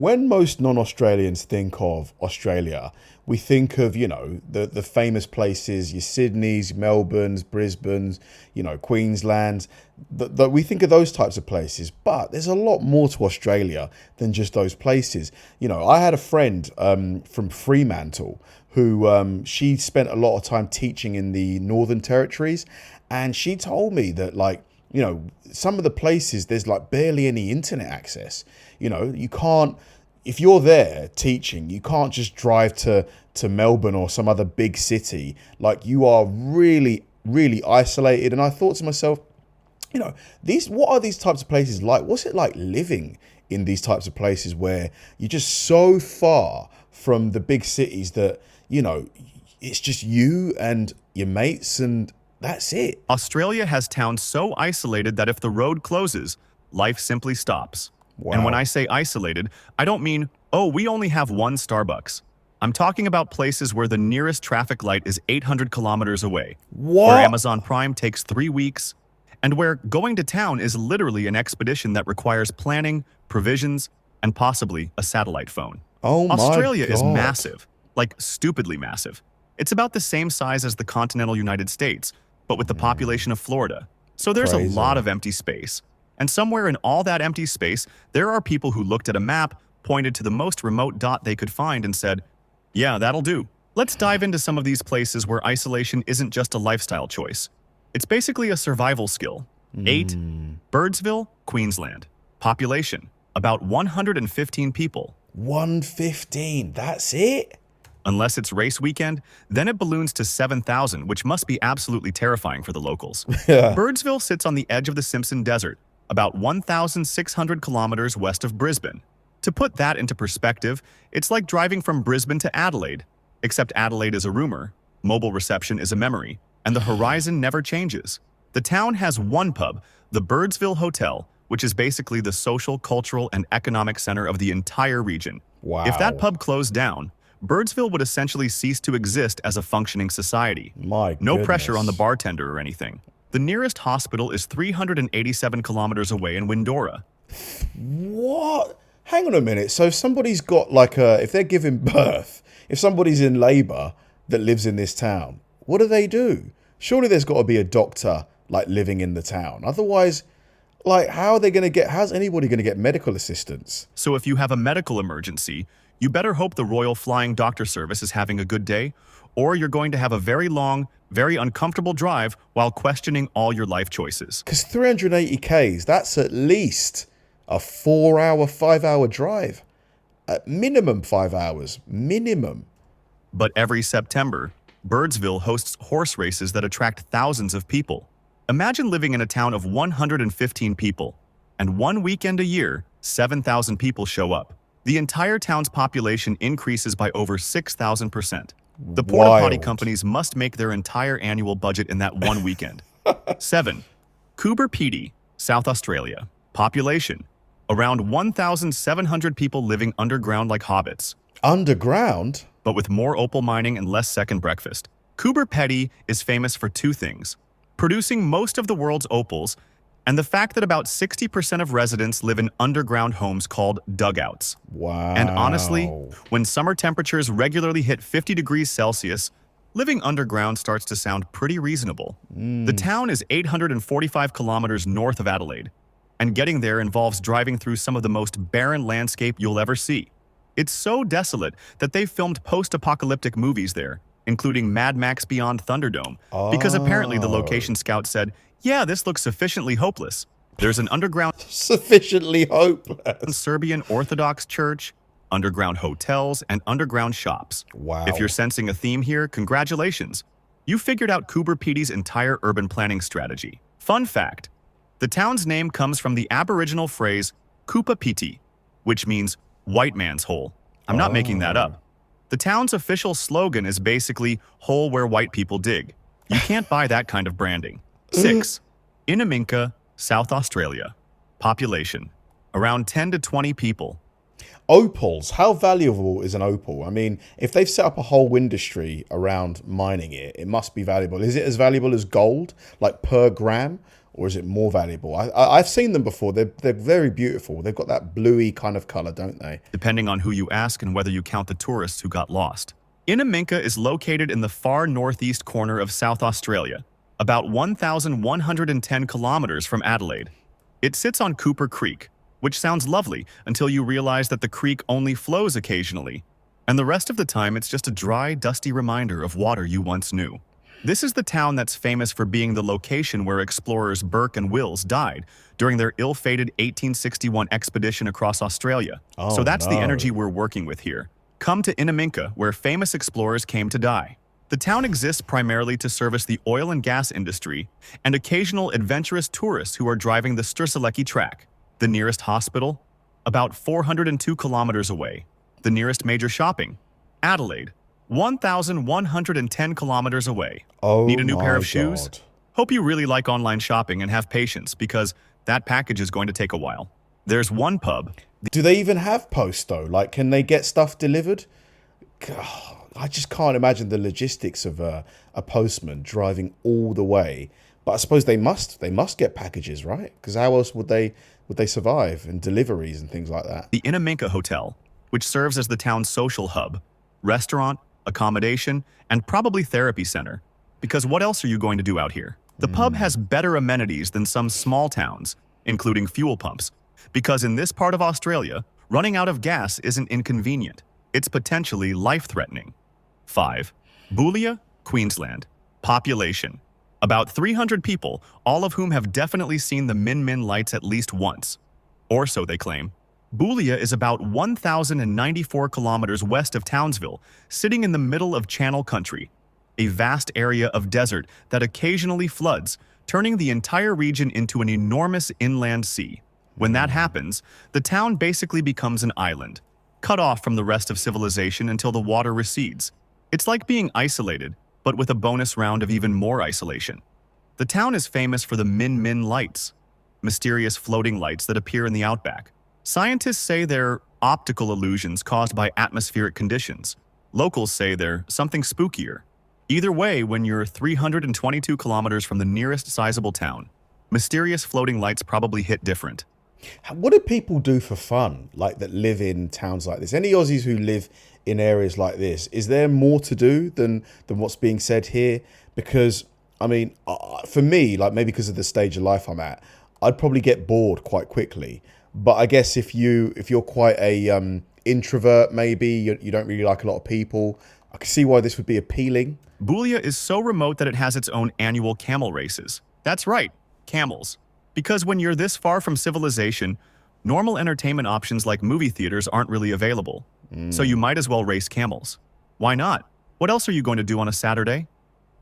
When most non-Australians think of Australia, we think of, the famous places, your Sydneys, Melbournes, Brisbane's, Queensland. We think of those types of places, but there's a lot more to Australia than just those places. I had a friend from Fremantle who she spent a lot of time teaching in the Northern Territories, and she told me that some of the places there's barely any internet access. You can't, if you're there teaching, you can't just drive to Melbourne or some other big city. You are really, really isolated. And I thought to myself, what are these types of places like? What's it like living in these types of places where you're just so far from the big cities that, it's just you and your mates and that's it. Australia has towns so isolated that if the road closes, life simply stops. Wow. And when I say isolated, I don't mean, oh, we only have one Starbucks. I'm talking about places where the nearest traffic light is 800 kilometers away, What? where Amazon Prime takes 3 weeks, and where going to town is literally an expedition that requires planning, provisions, and possibly a satellite phone. Oh my Australia is God. massive, stupidly massive. It's about the same size as the continental United States, but with the population of Florida. So there's Crazy. a lot of empty space. And somewhere in all that empty space, there are people who looked at a map, pointed to the most remote dot they could find and said, yeah, that'll do. Let's dive into some of these places where isolation isn't just a lifestyle choice. It's basically a survival skill. 8. Birdsville, Queensland. Population, about 115 people. 115, that's it? Unless it's race weekend, then it balloons to 7,000, which must be absolutely terrifying for the locals. Yeah. Birdsville sits on the edge of the Simpson Desert, about 1,600 kilometers west of Brisbane. To put that into perspective, it's like driving from Brisbane to Adelaide, except Adelaide is a rumor, mobile reception is a memory, and the horizon never changes. The town has one pub, the Birdsville Hotel, which is basically the social, cultural, and economic center of the entire region. Wow. If that pub closed down, Birdsville would essentially cease to exist as a functioning society. My No pressure goodness. on the bartender or anything. The nearest hospital is 387 kilometers away in Windora. What? Hang on a minute. So if somebody's got if they're giving birth, if somebody's in labour that lives in this town, what do? Surely there's got to be a doctor living in the town. Otherwise, how's anybody going to get medical assistance? So if you have a medical emergency, you better hope the Royal Flying Doctor Service is having a good day, or you're going to have a very long, very uncomfortable drive while questioning all your life choices. Because 380 Ks, that's at least a 4-hour, 5-hour drive. At minimum 5 hours. Minimum. But every September, Birdsville hosts horse races that attract thousands of people. Imagine living in a town of 115 people, and one weekend a year, 7,000 people show up. The entire town's population increases by over 6,000%. The porta potty Wild. companies must make their entire annual budget in that one weekend. 7. Coober, Pedy, South Australia. Population, around 1,700 people living underground like hobbits, Underground? but with more opal mining and less second breakfast. Coober, Pedy is famous for two things: producing most of the world's opals, and the fact that about 60% of residents live in underground homes called dugouts. Wow. And honestly, when summer temperatures regularly hit 50 degrees Celsius, living underground starts to sound pretty reasonable. The town is 845 kilometers north of Adelaide, and getting there involves driving through some of the most barren landscape you'll ever see. It's so desolate that they've filmed post-apocalyptic movies there, including Mad Max Beyond Thunderdome, because apparently the location scout said, yeah, this looks sufficiently hopeless. There's an underground Sufficiently hopeless. Serbian Orthodox church, underground hotels, and underground shops. Wow. If you're sensing a theme here, congratulations. You figured out Coober Pedy's entire urban planning strategy. Fun fact, the town's name comes from the Aboriginal phrase Kupa Piti, which means white man's hole. I'm not making that up. The town's official slogan is basically hole where white people dig. You can't buy that kind of branding. 6. Innamincka, South Australia. Population, around 10 to 20 people. Opals. How valuable is an opal? I mean, if they've set up a whole industry around mining it, it must be valuable. Is it as valuable as gold, per gram? or is it more valuable? I've seen them before. They're very beautiful. They've got that bluey kind of color, don't they? Depending on who you ask and whether you count the tourists who got lost. Innamincka is located in the far northeast corner of South Australia, about 1,110 kilometers from Adelaide. It sits on Coober Creek, which sounds lovely until you realize that the creek only flows occasionally, and the rest of the time it's just a dry, dusty reminder of water you once knew. This is the town that's famous for being the location where explorers Burke and Wills died during their ill-fated 1861 expedition across Australia. So that's the energy we're working with here. Come to Innamincka, where famous explorers came to die. The town exists primarily to service the oil and gas industry and occasional adventurous tourists who are driving the Strzelecki track. The nearest hospital? About 402 kilometers away. The nearest major shopping? Adelaide. 1,110 kilometers away. Need a new pair of shoes? Hope you really like online shopping and have patience, because that package is going to take a while. There's one pub. Do they even have post though? Like, can they get stuff delivered? God, I just can't imagine the logistics of a postman driving all the way. But I suppose they must get packages, right? Because how else would they survive, and deliveries and things like that? The Innamincka Hotel, which serves as the town's social hub, restaurant, accommodation, and probably therapy center. Because what else are you going to do out here? The pub has better amenities than some small towns, including fuel pumps. Because in this part of Australia, running out of gas isn't inconvenient. It's potentially life-threatening. 5. Boulia, Queensland. Population: about 300 people, all of whom have definitely seen the Min Min lights at least once. Or so they claim. Boulia is about 1,094 kilometers west of Townsville, sitting in the middle of Channel Country, a vast area of desert that occasionally floods, turning the entire region into an enormous inland sea. When that happens, the town basically becomes an island, cut off from the rest of civilization until the water recedes. It's like being isolated, but with a bonus round of even more isolation. The town is famous for the Min Min lights, mysterious floating lights that appear in the outback. Scientists say they're optical illusions caused by atmospheric conditions. Locals say they're something spookier. Either way, when you're 322 kilometers from the nearest sizable town, mysterious floating lights probably hit different. What do people do for fun, like that live in towns like this? Any Aussies who live in areas like this, is there more to do than what's being said here? Because, I mean, for me, like maybe because of the stage of life I'm at, I'd probably get bored quite quickly. But I guess if you're quite a introvert, maybe you don't really like a lot of people, I can see why this would be appealing. Boulia is so remote that it has its own annual camel races. That's right, camels. Because when you're this far from civilization, normal entertainment options like movie theaters aren't really available. So you might as well race camels. Why not? What else are you going to do on a Saturday?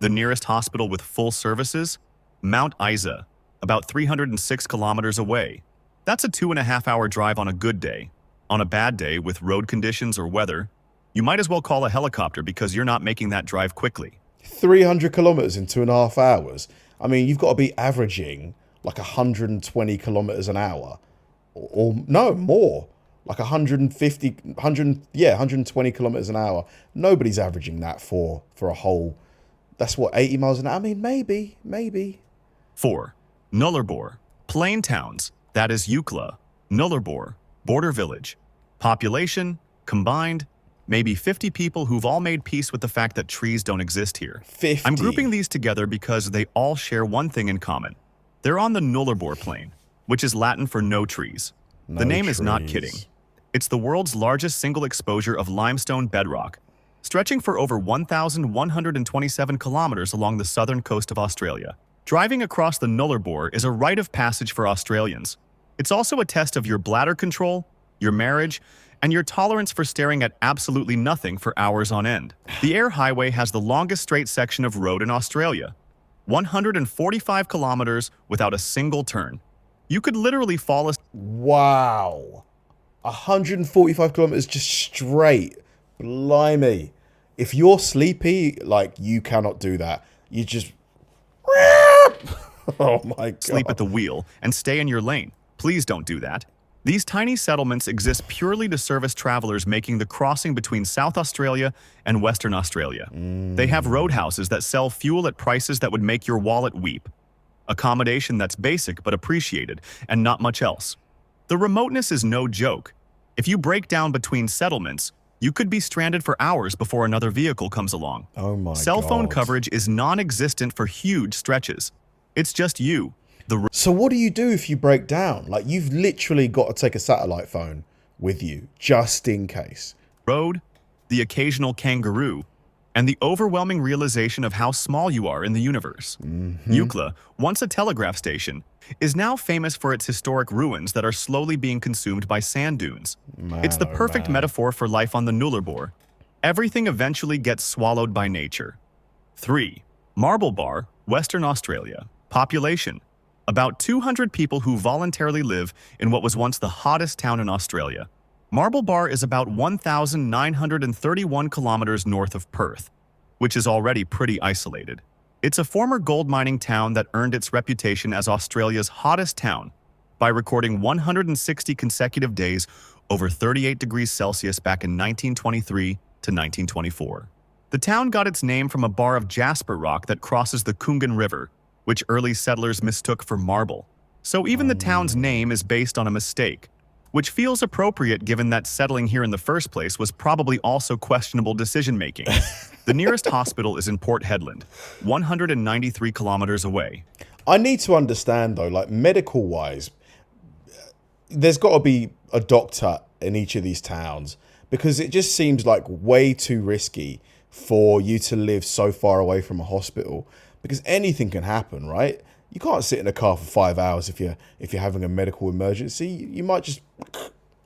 The nearest hospital with full services? Mount Isa, about 306 kilometers away. That's a 2.5-hour drive on a good day. On a bad day, with road conditions or weather, you might as well call a helicopter because you're not making that drive quickly. 300 kilometers in 2.5 hours? I mean, you've got to be averaging like 120 kilometers an hour. Or no, more. Like 120 kilometers an hour. Nobody's averaging that for a whole... That's what, 80 miles an hour? I mean, maybe. 4. Nullarbor Plain towns. That is Eucla, Nullarbor, border village. Population, combined, maybe 50 people who've all made peace with the fact that trees don't exist here. 50. I'm grouping these together because they all share one thing in common. They're on the Nullarbor Plain, which is Latin for no trees. The name is not kidding. It's the world's largest single exposure of limestone bedrock, stretching for over 1,127 kilometers along the southern coast of Australia. Driving across the Nullarbor is a rite of passage for Australians. It's also a test of your bladder control, your marriage, and your tolerance for staring at absolutely nothing for hours on end. The Air Highway has the longest straight section of road in Australia, 145 kilometers without a single turn. You could literally fall asleep. Wow. 145 kilometers just straight. Blimey. If you're sleepy, like, you cannot do that. You just... Oh my God. Sleep at the wheel and stay in your lane. Please don't do that. These tiny settlements exist purely to service travelers making the crossing between South Australia and Western Australia. They have roadhouses that sell fuel at prices that would make your wallet weep. accommodation that's basic but appreciated, and not much else. The remoteness is no joke. If you break down between settlements, you could be stranded for hours before another vehicle comes along. Oh my Cell phone God. coverage is non-existent for huge stretches. It's just you, the So what do you do if you break down? Like, you've literally got to take a satellite phone with you, just in case. road, the occasional kangaroo, and the overwhelming realization of how small you are in the universe. Eucla, once a telegraph station, is now famous for its historic ruins that are slowly being consumed by sand dunes. It's the perfect metaphor for life on the Nullarbor. Everything eventually gets swallowed by nature. 3. Marble Bar, Western Australia. Population: about 200 people who voluntarily live in what was once the hottest town in Australia. Marble Bar is about 1,931 kilometers north of Perth, which is already pretty isolated. It's a former gold mining town that earned its reputation as Australia's hottest town by recording 160 consecutive days over 38 degrees Celsius back in 1923 to 1924. The town got its name from a bar of jasper rock that crosses the Coober River, which early settlers mistook for marble. So even the town's name is based on a mistake, which feels appropriate given that settling here in the first place was probably also questionable decision-making. The nearest hospital is in Port Hedland, 193 kilometers away. I need to understand, though, like, medical-wise, there's got to be a doctor in each of these towns, because it just seems like way too risky for you to live so far away from a hospital, because anything can happen, right? You can't sit in a car for 5 hours if you're having a medical emergency. You might just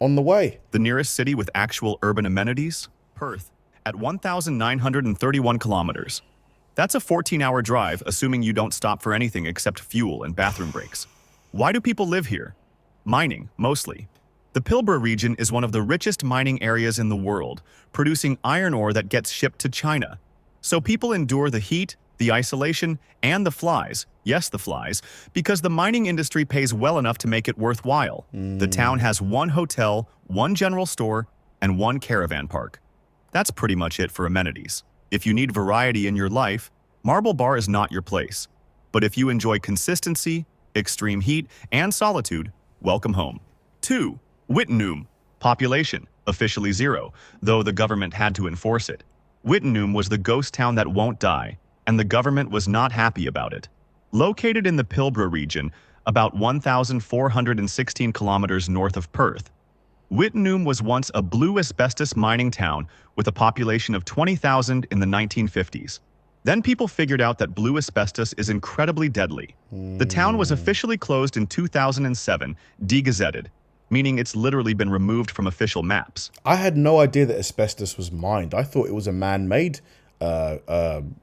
on the way. The nearest city with actual urban amenities? Perth, at 1,931 kilometers. That's a 14-hour drive, assuming you don't stop for anything except fuel and bathroom breaks. Why do people live here? Mining, mostly. The Pilbara region is one of the richest mining areas in the world, producing iron ore that gets shipped to China. So people endure the heat, the isolation, and the flies, yes, the flies, because the mining industry pays well enough to make it worthwhile. The town has one hotel, one general store, and one caravan park. That's pretty much it for amenities. If you need variety in your life, Marble Bar is not your place. But if you enjoy consistency, extreme heat, and solitude, welcome home. 2. Wittenoom. Population, officially 0, though the government had to enforce it. Wittenoom was the ghost town that won't die, and the government was not happy about it. Located in the Pilbara region, about 1,416 kilometers north of Perth, Wittenoom was once a blue asbestos mining town with a population of 20,000 in the 1950s. Then people figured out that blue asbestos is incredibly deadly. The town was officially closed in 2007, degazetted, meaning it's literally been removed from official maps. I had no idea that asbestos was mined. I thought it was a man-made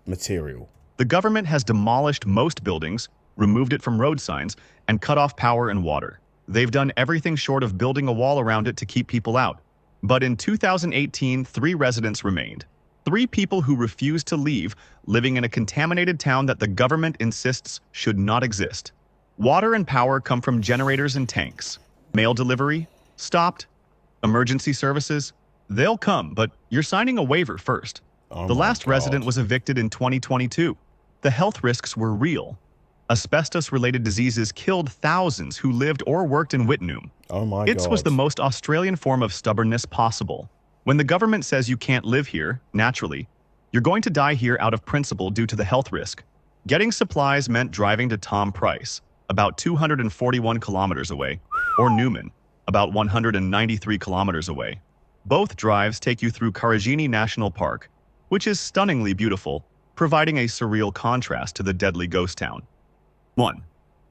material. The government has demolished most buildings, removed it from road signs, and cut off power and water. They've done everything short of building a wall around it to keep people out. But in 2018, 3 residents remained. 3 people who refused to leave, living in a contaminated town that the government insists should not exist. Water and power come from generators and tanks. Mail delivery? Stopped. Emergency services? They'll come, but you're signing a waiver first. The last resident was evicted in 2022. The health risks were real. Asbestos-related diseases killed thousands who lived or worked in Wittenoom. Oh my God. It was the most Australian form of stubbornness possible. When the government says you can't live here, naturally, you're going to die here out of principle due to the health risk. Getting supplies meant driving to Tom Price, about 241 kilometers away, or Newman, about 193 kilometers away. Both drives take you through Karijini National Park, which is stunningly beautiful, providing a surreal contrast to the deadly ghost town. 1.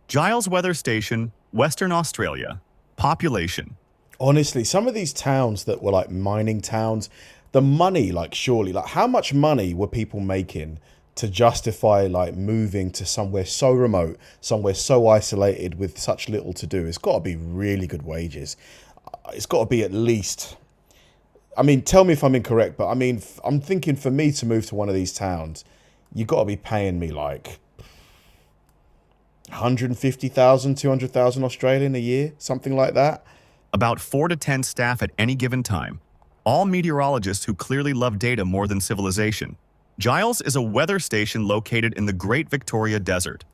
Giles Weather Station, Western Australia. Population. Honestly, some of these towns that were like mining towns, the money, like, surely, like, how much money were people making to justify like moving to somewhere so remote, somewhere so isolated with such little to do? It's got to be really good wages. It's got to be at least, I mean, tell me if I'm incorrect, but I mean, I'm thinking for me to move to one of these towns, you got to be paying me like 150,000, 200,000 Australian a year, something like that. About 4 to 10 staff at any given time, all meteorologists who clearly love data more than civilization. Giles is a weather station located in the Great Victoria Desert.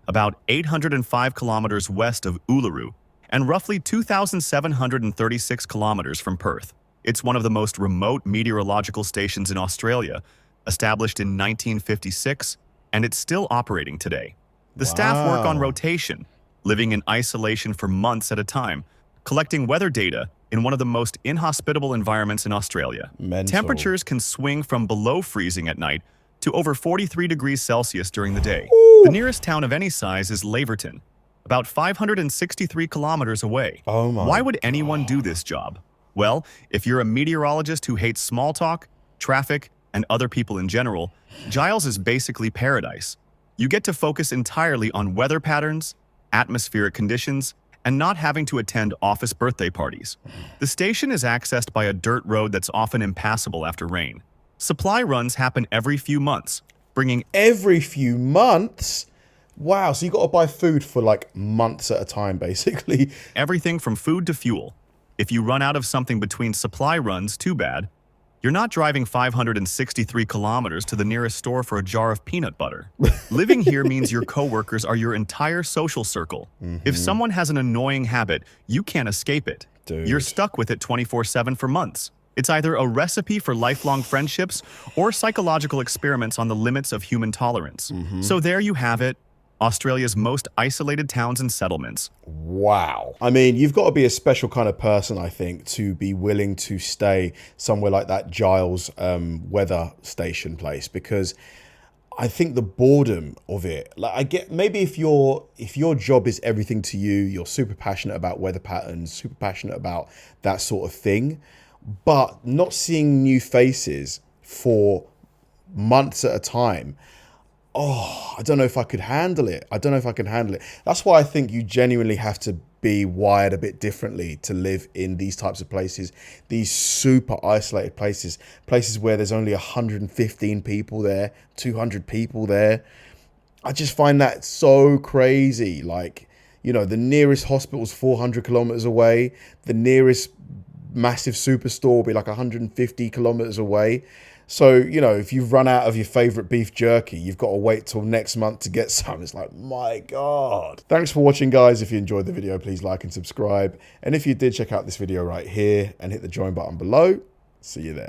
about 805 kilometers west of Uluru, and roughly 2,736 kilometers from Perth. It's one of the most remote meteorological stations in Australia, established in 1956, and it's still operating today. The staff work on Wow. rotation, living in isolation for months at a time, collecting weather data in one of the most inhospitable environments in Australia. Mental. Temperatures can swing from below freezing at night to over 43 degrees Celsius during the day. Ooh. The nearest town of any size is Laverton, about 563 kilometers away. Oh my Why would anyone do this job? Well, if you're a meteorologist who hates small talk, traffic, and other people in general, Giles is basically paradise. You get to focus entirely on weather patterns, atmospheric conditions, and not having to attend office birthday parties. The station is accessed by a dirt road that's often impassable after rain. Supply runs happen every few months, bringing Every few months? Wow, so you got to buy food for like months at a time, basically. everything from food to fuel. If you run out of something between supply runs, too bad. You're not driving 563 kilometers to the nearest store for a jar of peanut butter. Living here means your coworkers are your entire social circle. If someone has an annoying habit, you can't escape it. Dude. You're stuck with it 24/7 for months. It's either a recipe for lifelong friendships or psychological experiments on the limits of human tolerance. So there you have it, Australia's most isolated towns and settlements. Wow. I mean, you've got to be a special kind of person, I think, to be willing to stay somewhere like that Giles weather station place, because I think the boredom of it, like, I get, maybe if your job is everything to you, you're super passionate about weather patterns, super passionate about that sort of thing, but not seeing new faces for months at a time, I don't know if I could handle it. That's why I think you genuinely have to be wired a bit differently to live in these types of places, these super isolated places where there's only 115 people there, 200 people there. I just find that so crazy. Like, you know, the nearest hospital's 400 kilometers away. The nearest massive superstore will be like 150 kilometers away. So, you know, if you've run out of your favorite beef jerky, you've got to wait till next month to get some. It's like, my God. Thanks for watching, guys. If you enjoyed the video, please like and subscribe. And if you did, check out this video right here and hit the join button below. See you there.